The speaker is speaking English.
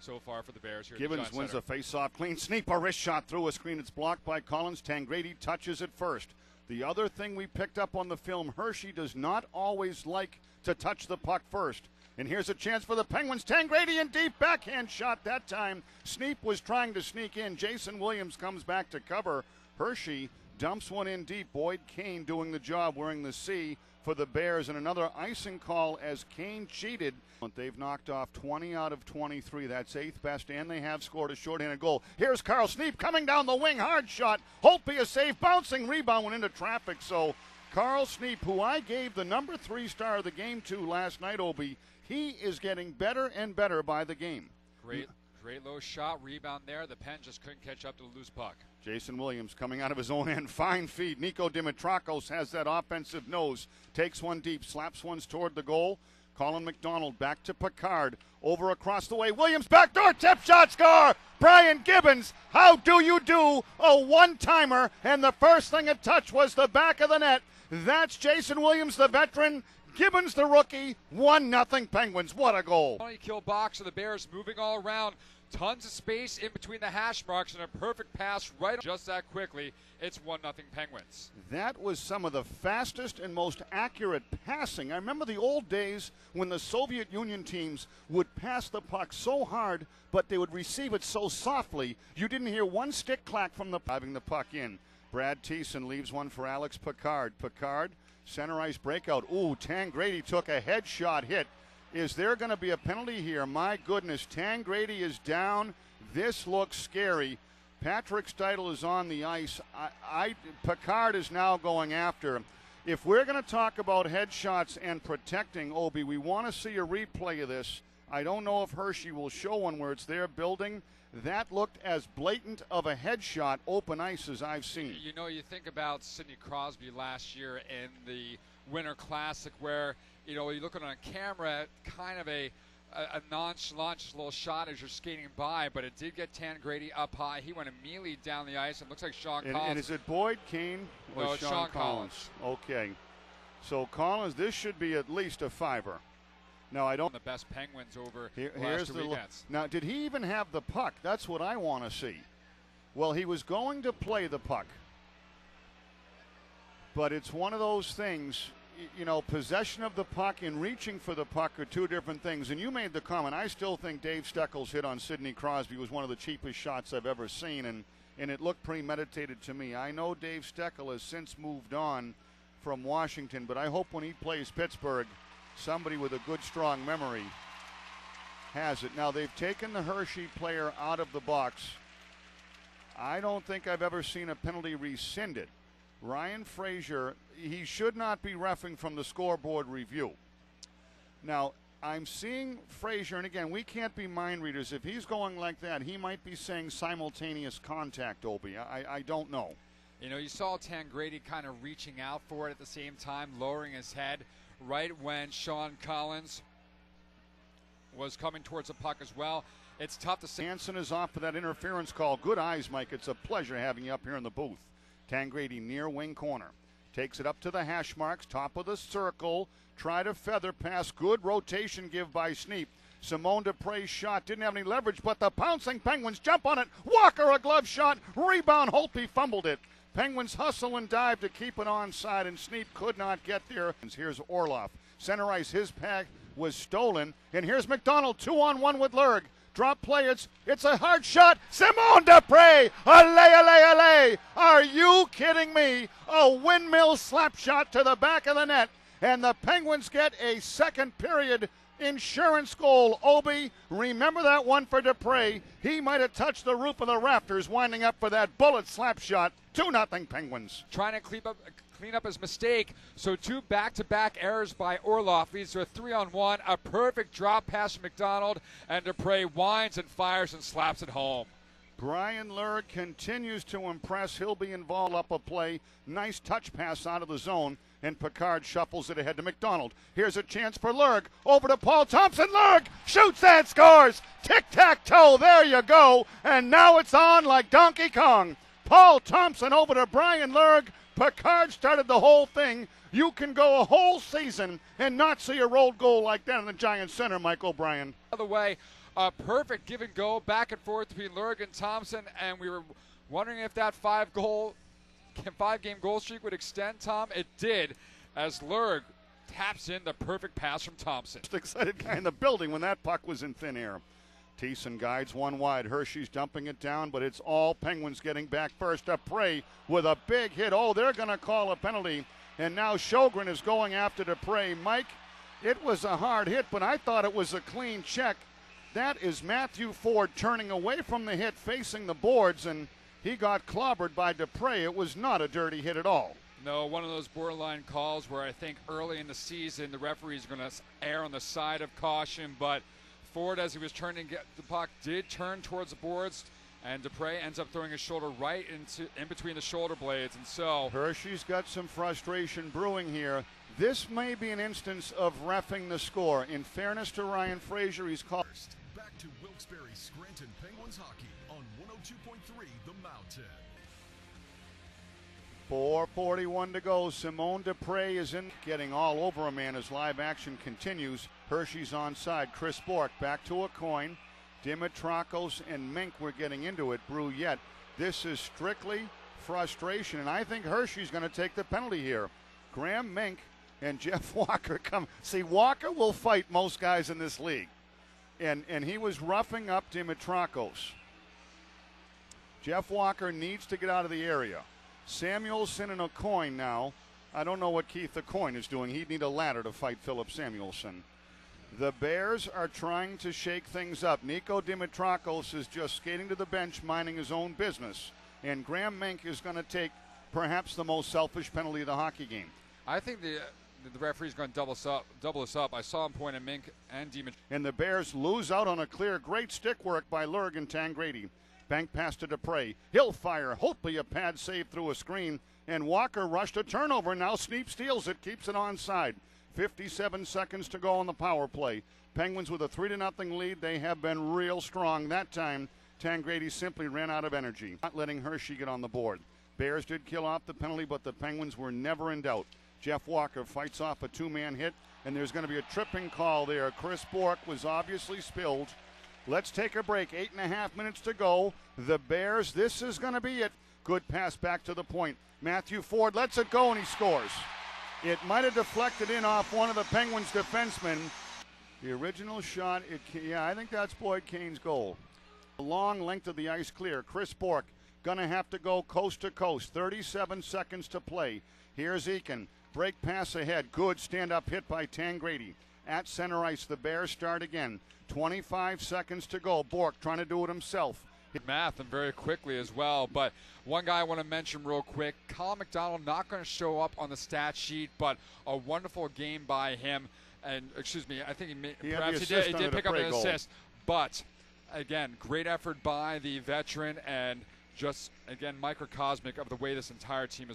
so far for the Bears here. Gibbons wins a face-off clean. Sneap a wrist shot through a screen. It's blocked by Collins. Tangradi touches it first. The other thing we picked up on the film, Hershey does not always like to touch the puck first. And here's a chance for the Penguins. Tangradi in deep, backhand shot that time. Sneap was trying to sneak in. Jason Williams comes back to cover. Hershey dumps one in deep. Boyd Kane doing the job, wearing the C for the Bears. And another icing call as Kane cheated. They've knocked off 20 out of 23. That's 8th best, and they have scored a shorthanded goal. Here's Carl Sneap coming down the wing. Hard shot. Holtby a save. Bouncing rebound went into traffic. So Carl Sneap, who I gave the number 3 star of the game to last night, Obi, he is getting better and better by the game. Great low shot, rebound there. The Pen just couldn't catch up to the loose puck. Jason Williams coming out of his own end. Fine feed. Nico Dimitrakos has that offensive nose. Takes one deep, slaps one toward the goal. Colin McDonald back to Picard. Over across the way. Williams backdoor tip shot score. Brian Gibbons, how do you do? A one-timer, and the first thing it touched was the back of the net. That's Jason Williams, the veteran. Gibbons, the rookie. 1-0 Penguins. What a goal. 20-kill box of the Bears moving all around. Tons of space in between the hash marks and a perfect pass right just that quickly. It's 1-0 Penguins. That was some of the fastest and most accurate passing. I remember the old days when the Soviet Union teams would pass the puck so hard, but they would receive it so softly, you didn't hear one stick clack from the driving the puck in. Brad Thiessen leaves one for Alex Picard. Picard, center ice breakout. Ooh, Tangradi took a headshot hit. Is there going to be a penalty here? My goodness, Tangradi is down. This looks scary. Patrick Steidl is on the ice. Picard is now going after him. If we're going to talk about headshots and protecting, Obi, we want to see a replay of this. I don't know if Hershey will show one where it's their building. That looked as blatant of a headshot, open ice, as I've seen. You know, you think about Sidney Crosby last year in the Winter Classic where, you know, you look at it on camera, kind of a nonchalant just little shot as you're skating by, but it did get Tangradi up high. He went immediately down the ice. It looks like Sean Collins. And is it Boyd, Kane, or no, it's Sean Collins? Okay. So Collins, this should be at least a 5er. Now I don't. The best Penguins over here's 2 the weekends. Now, did he even have the puck? That's what I want to see. Well, he was going to play the puck, but it's one of those things. You know, possession of the puck and reaching for the puck are two different things. And you made the comment. I still think Dave Steckel's hit on Sidney Crosby was one of the cheapest shots I've ever seen, and it looked premeditated to me. I know Dave Steckel has since moved on from Washington, but I hope when he plays Pittsburgh, somebody with a good, strong memory has it. Now, they've taken the Hershey player out of the box. I don't think I've ever seen a penalty rescinded. Ryan Frazier, he should not be reffing from the scoreboard review. Now, I'm seeing Frazier, and again, we can't be mind readers. If he's going like that, he might be saying simultaneous contact, Obi. I don't know. You know, you saw Tangradi kind of reaching out for it at the same time, lowering his head right when Sean Collins was coming towards the puck as well. It's tough to say. Hansen is off for that interference call. Good eyes, Mike. It's a pleasure having you up here in the booth. Tangradi near wing corner. Takes it up to the hash marks, top of the circle. Try to feather pass. Good rotation give by Sneap. Simone Dupre's shot didn't have any leverage, but the pouncing Penguins jump on it. Walker a glove shot. Rebound. Holtby fumbled it. Penguins hustle and dive to keep it onside, and Sneap could not get there. Here's Orloff. Center ice, his pack was stolen. And here's McDonald, 2-on-1 with Lurg. Drop play, it's a hard shot. Simone Dupre, alley. Are you kidding me? A windmill slap shot to the back of the net, and the Penguins get a second period insurance goal. Obi, remember that one for Dupre. He might have touched the roof of the rafters winding up for that bullet slap shot. 2-0 Penguins. Trying to clean up his mistake. So 2 back-to-back errors by Orloff leads to a 3-on-1. A perfect drop pass from McDonald, and Dupre winds and fires and slaps it home. Brian Lurg continues to impress. He'll be involved up a play. Nice touch pass out of the zone, and Picard shuffles it ahead to McDonald. Here's a chance for Lurg. Over to Paul Thompson. Lurg shoots and scores. Tic-tac-toe. There you go. And now it's on like Donkey Kong. Paul Thompson over to Brian Lurg. Picard started the whole thing. You can go a whole season and not see a rolled goal like that in the Giants Center, Mike O'Brien. By the way, A perfect give and go back and forth between Lurg and Thompson, and we were wondering if that five-game goal streak would extend, Tom. It did, as Lurg taps in the perfect pass from Thompson. Just excited guy in the building when that puck was in thin air. Thiessen guides one wide. Hershey's dumping it down, but it's all Penguins getting back first. Dupre with a big hit. Oh, they're going to call a penalty. And now Sjogren is going after Dupre. Mike, it was a hard hit, but I thought it was a clean check. That is Matthew Ford turning away from the hit, facing the boards, and he got clobbered by Dupre. It was not a dirty hit at all. No, one of those borderline calls where I think early in the season the referee's going to err on the side of caution, but Ford, as he was turning to get the puck, did turn towards the boards, and Dupre ends up throwing his shoulder right in between the shoulder blades. And so Hershey's got some frustration brewing here. This may be an instance of reffing the score. In fairness to Ryan Fraser, he's called. Back to Wilkes-Barre Scranton Penguins hockey on 102.3 The Mountain. 4:41 to go. Simone Dupre is in, getting all over a man as live action continues. Hershey's onside. Chris Bork back to a coin. Dimitrakos and Mink were getting into it. Bruyette. This is strictly frustration, and I think Hershey's going to take the penalty here. Graham Mink and Jeff Walker come. See, Walker will fight most guys in this league, and he was roughing up Dimitrakos. Jeff Walker needs to get out of the area. Samuelson and Aucoin now. I don't know what Keith Aucoin is doing. He'd need a ladder to fight Philip Samuelson. The Bears are trying to shake things up. Nico Dimitrakos is just skating to the bench, minding his own business. And Graham Mink is going to take perhaps the most selfish penalty of the hockey game. I think the referee's going to double us up. I saw him point at Mink and Dimitrakos. And the Bears lose out on a clear. Great stick work by Lurg and Tangradi. Bank pass to Dupre. He'll fire. Hopefully a pad save through a screen. And Walker rushed a turnover. Now Sneap steals it. Keeps it onside. 57 seconds to go on the power play. Penguins with a 3-0 lead. They have been real strong. That time, Tangradi simply ran out of energy, not letting Hershey get on the board. Bears did kill off the penalty, but the Penguins were never in doubt. Jeff Walker fights off a two-man hit, and there's going to be a tripping call there. Chris Bork was obviously spilled. Let's take a break. 8.5 minutes to go. The Bears, this is going to be it. Good pass back to the point. Matthew Ford lets it go, and he scores. It might have deflected in off one of the Penguins' defensemen. The original shot, I think that's Boyd Kane's goal. The long length of the ice clear. Chris Bork going to have to go coast to coast. 37 seconds to play. Here's Eakin. Break pass ahead. Good stand-up hit by Tangradi. At center ice, the Bears start again. 25 seconds to go. Bork trying to do it himself. Math and very quickly as well, but one guy I want to mention real quick, Colin McDonald not going to show up on the stat sheet, but a wonderful game by him. And excuse me, I think he did pick up an assist, but again, great effort by the veteran, and just again microcosmic of the way this entire team is